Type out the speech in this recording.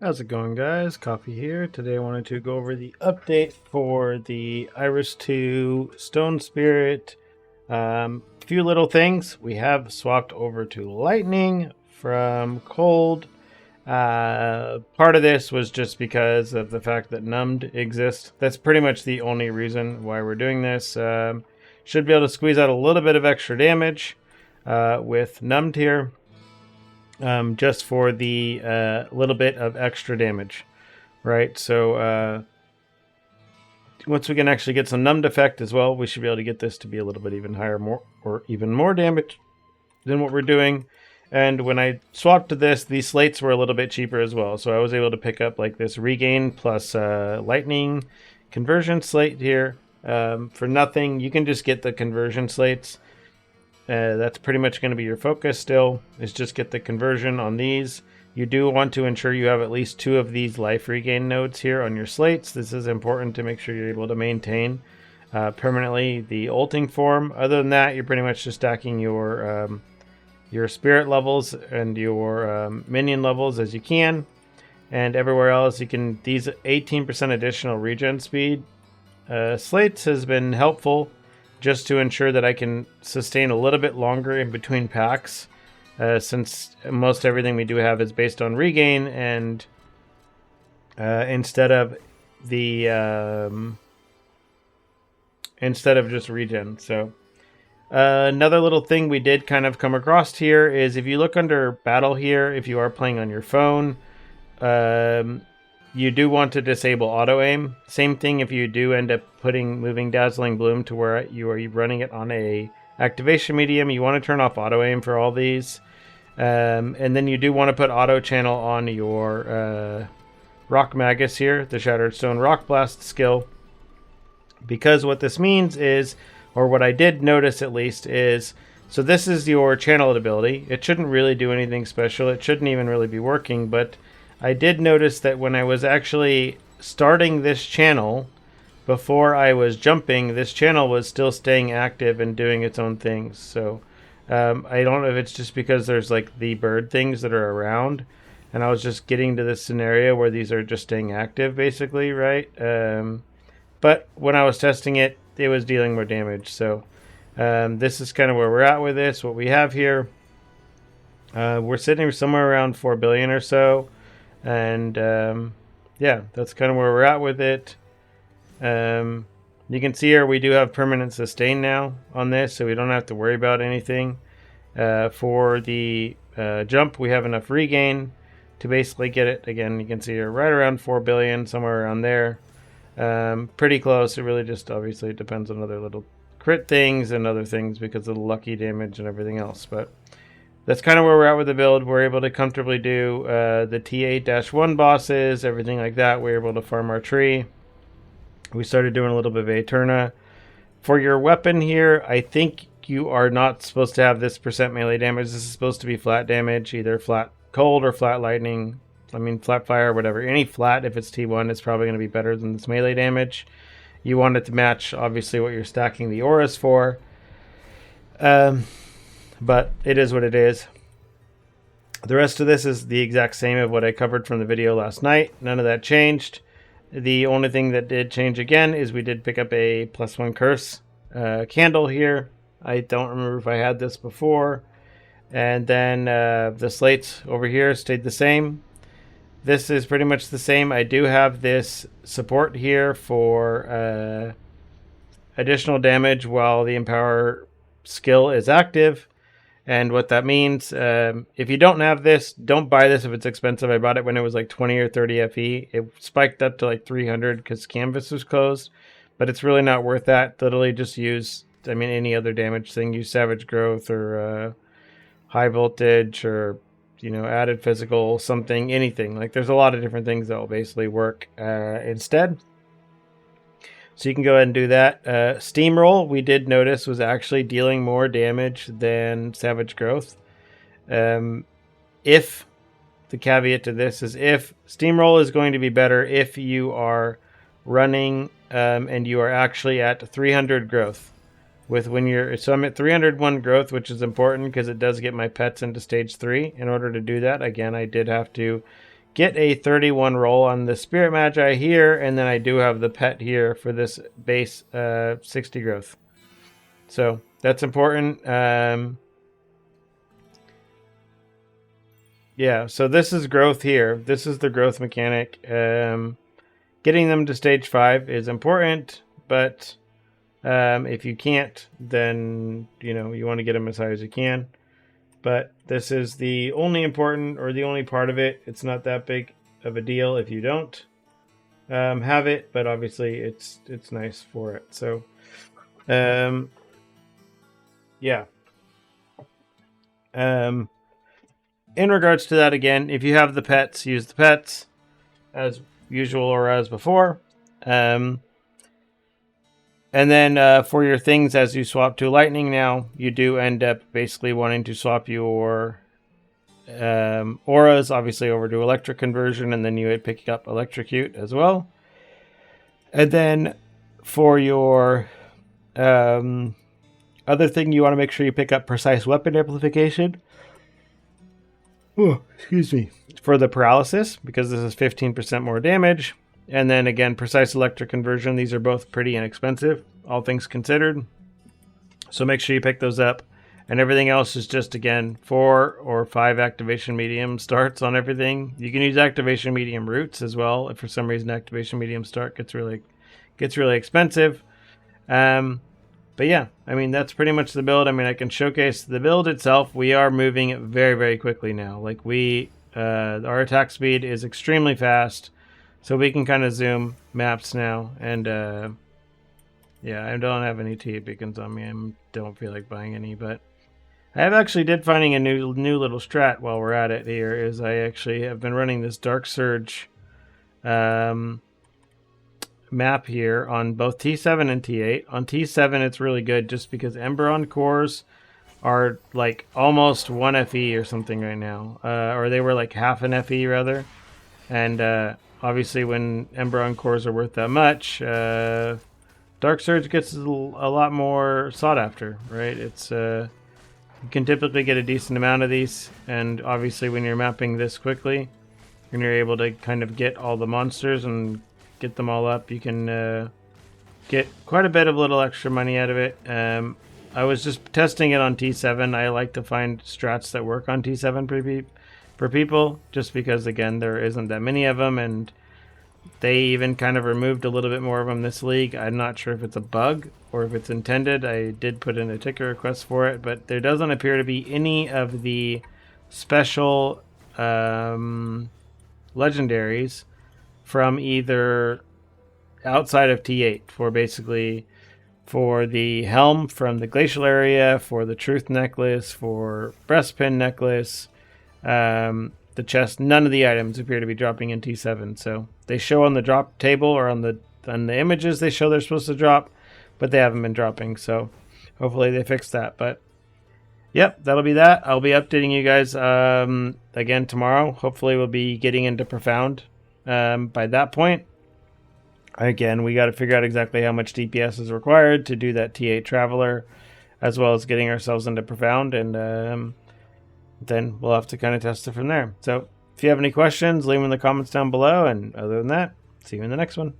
How's it going, guys? Coffee here. Today I wanted to go over the update for the Iris 2 Stone Spirit. Few little things. We have swapped over to Lightning from Cold. Part of this was just because of the fact that Numbed exists. That's pretty much the only reason why we're doing this. Should be able to squeeze out a little bit of extra damage with Numbed here. Just for the little bit of extra damage, right? So once we can actually get some numbed effect as well, we should be able to get this to be a little bit even higher, even more damage than what we're doing. And when I swapped to this, these slates were a little bit cheaper as well. So I was able to pick up like this regain plus lightning conversion slate here for nothing. You can just get the conversion slates. That's pretty much going to be your focus still, is just get the conversion on these. You do want to ensure you have at least 2 of these life regain nodes here on your slates. This is important to make sure you're able to maintain permanently the ulting form. Other than that, you're pretty much just stacking your spirit levels and your minion levels as you can. And everywhere else, you can, these 18% additional regen speed slates has been helpful, just to ensure that I can sustain a little bit longer in between packs, since most everything we do have is based on regain, and instead of just regen. So another little thing we did kind of come across here is if you look under battle here, if you are playing on your phone, you do want to disable auto aim. Same thing if you do end up moving Dazzling Bloom to where you are running it on a activation medium. You want to turn off auto aim for all these. And then you do want to put auto channel on your Rock Magus here, the Shattered Stone Rock Blast skill. Because what this means is, or what I did notice at least is, so this is your channeled ability. It shouldn't really do anything special. It shouldn't even really be working, but I did notice that when I was actually starting this channel, before I was jumping, this channel was still staying active and doing its own things. So I don't know if it's just because there's like the bird things that are around, and I was just getting to this scenario where these are just staying active, basically, right? But when I was testing it, it was dealing more damage. So this is kind of where we're at with this. What we have here, we're sitting somewhere around 4 billion or so. And yeah, that's kind of where we're at with it. You can see here we do have permanent sustain now on this, so we don't have to worry about anything. For the jump, we have enough regain to basically get it. Again, you can see here right around 4 billion, somewhere around there. Pretty close. It really just obviously depends on other little crit things and other things because of the lucky damage and everything else. But that's kind of where we're at with the build. We're able to comfortably do the T8-1 bosses, everything like that. We're able to farm our tree. We started doing a little bit of Eterna. For your weapon here, I think you are not supposed to have this percent melee damage. This is supposed to be flat damage, either flat cold or flat lightning. I mean, flat fire, whatever. Any flat, if it's T1, is probably going to be better than this melee damage. You want it to match, obviously, what you're stacking the auras for. But it is what it is. The rest of this is the exact same of what I covered from the video last night. None of that changed. The only thing that did change again is we did pick up a +1 curse candle here. I don't remember if I had this before. And then the slates over here stayed the same. This is pretty much the same. I do have this support here for additional damage while the Empower skill is active. And what that means, if you don't have this, don't buy this if it's expensive. I bought it when it was like 20 or 30 FE. It spiked up to like 300 because Canvas was closed. But it's really not worth that. Literally just use, I mean, any other damage thing. Use Savage Growth or High Voltage or, you know, added physical, something, anything. Like there's a lot of different things that will basically work instead. So you can go ahead and do that. Steamroll, we did notice, was actually dealing more damage than Savage Growth. If, the caveat to this is if Steamroll is going to be better if you are running and you are actually at 300 growth. So I'm at 301 growth, which is important because it does get my pets into stage 3. In order to do that, again, I did have to get a 31 roll on the Spirit Magi here, and then I do have the pet here for this base 60 growth. So that's important. Yeah, so this is growth here. This is the growth mechanic. Getting them to stage 5 is important, but if you can't, then you want to get them as high as you can. But this is the only important, or the only part of it. It's not that big of a deal if you don't have it, but obviously it's nice for it. So yeah. In regards to that, again, if you have the pets, use the pets as usual or as before. And then for your things, as you swap to lightning now, you do end up basically wanting to swap your auras, obviously, over to electric conversion, and then you would pick up electrocute as well. And then for your other thing, you want to make sure you pick up precise weapon amplification. Oh, excuse me. For the paralysis, because this is 15% more damage. And then again, precise electric conversion. These are both pretty inexpensive, all things considered. So make sure you pick those up. And everything else is just, again, 4 or 5 activation medium starts on everything. You can use activation medium roots as well. If for some reason activation medium start gets really expensive. But yeah, I mean, that's pretty much the build. I mean, I can showcase the build itself. We are moving very, very quickly now. Like our attack speed is extremely fast. So we can kind of zoom maps now. And yeah, I don't have any T8 beacons on me. I don't feel like buying any, but I have actually finding a new little strat while we're at it here. Is I actually have been running this Dark Surge map here on both T7 and T8. On T7, it's really good just because Emberon cores are like almost 1 FE or something right now. Or they were like half an FE rather. And obviously when Emberon cores are worth that much, Dark Surge gets a lot more sought after, right? It's you can typically get a decent amount of these, and obviously when you're mapping this quickly and you're able to kind of get all the monsters and get them all up, you can get quite a bit of little extra money out of it. I was just testing it on T7. I like to find strats that work on T7 for people, just because, again, there isn't that many of them, and they even kind of removed a little bit more of them this league. I'm not sure if it's a bug or if it's intended. I did put in a ticket request for it, but there doesn't appear to be any of the special legendaries from either outside of T8 for the helm from the glacial area, for the truth necklace, for breastpin necklace, the chest. None of the items appear to be dropping in T7. So they show on the drop table or on the images they show they're supposed to drop, but they haven't been dropping. So hopefully they fix that. But yep, that'll be that. I'll be updating you guys again tomorrow. Hopefully we'll be getting into Profound by that point. Again, we got to figure out exactly how much DPS is required to do that T8 Traveler, as well as getting ourselves into Profound, and then we'll have to kind of test it from there. So if you have any questions, leave them in the comments down below, and other than that, see you in the next one.